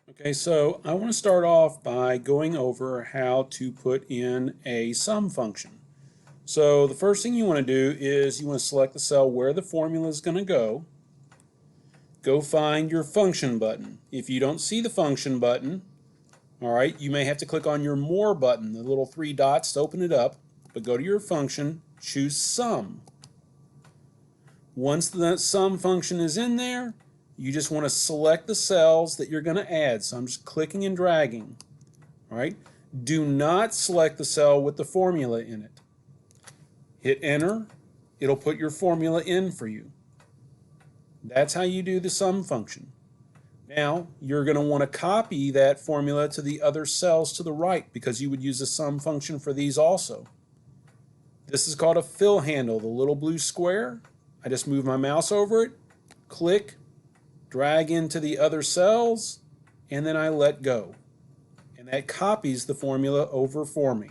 Okay, so I want to start off by going over how to put in a sum function. So the first thing you want to do is you want to select the cell where the formula is going to go. Go find your function button. If you don't see the function button, all right, you may have to click on your more button, the little three dots to open it up, but go to your function, choose sum. Once the sum function is in there, you just want to select the cells that you're going to add. So I'm just clicking and dragging. All right. Do not select the cell with the formula in it. Hit enter. It'll put your formula in for you. That's how you do the sum function. Now you're going to want to copy that formula to the other cells to the right because you would use the sum function for these also. This is called a fill handle, the little blue square. I just move my mouse over it, click, drag into the other cells, and then I let go. And that copies the formula over for me.